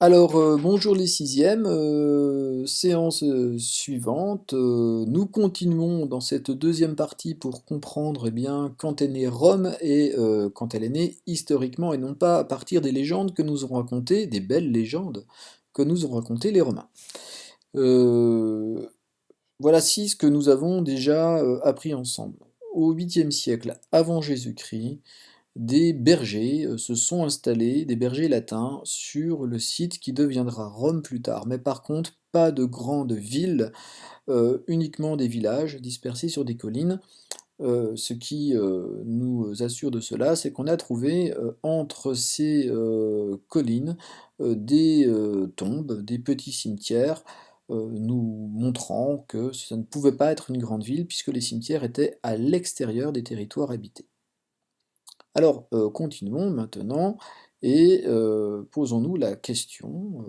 Alors, bonjour les sixièmes, séance suivante. Nous continuons dans cette deuxième partie pour comprendre quand est née Rome et quand elle est née historiquement et non pas à partir des légendes que nous ont racontées, des belles légendes que nous ont racontées les Romains. Euh, Voici ce que nous avons déjà appris ensemble. Au 8e siècle avant Jésus-Christ, des bergers se sont installés, des bergers latins, sur le site qui deviendra Rome plus tard. Mais par contre, pas de grandes villes, uniquement des villages dispersés sur des collines. Ce qui nous assure de cela, c'est qu'on a trouvé entre ces collines des tombes, des petits cimetières, nous montrant que ça ne pouvait pas être une grande ville puisque les cimetières étaient à l'extérieur des territoires habités. Alors, continuons maintenant et posons-nous la question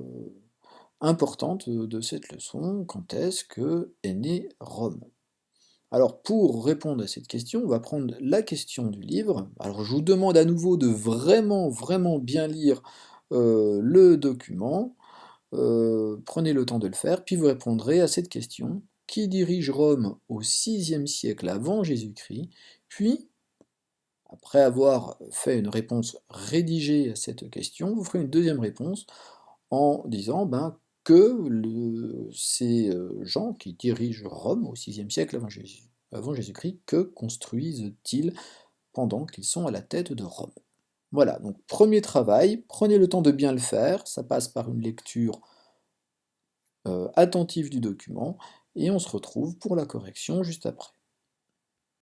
importante de cette leçon, quand est-ce que est née Rome? Alors, pour répondre à cette question, on va prendre la question du livre. Alors, je vous demande à nouveau de vraiment, vraiment bien lire le document. Prenez le temps de le faire, puis vous répondrez à cette question. Qui dirige Rome au 6e siècle avant Jésus-Christ? Puis, après avoir fait une réponse rédigée à cette question, vous ferez une deuxième réponse en disant ces gens qui dirigent Rome au 6e siècle avant Jésus-Christ, que construisent-ils pendant qu'ils sont à la tête de Rome? Voilà, donc premier travail, prenez le temps de bien le faire, ça passe par une lecture attentive du document, et on se retrouve pour la correction juste après.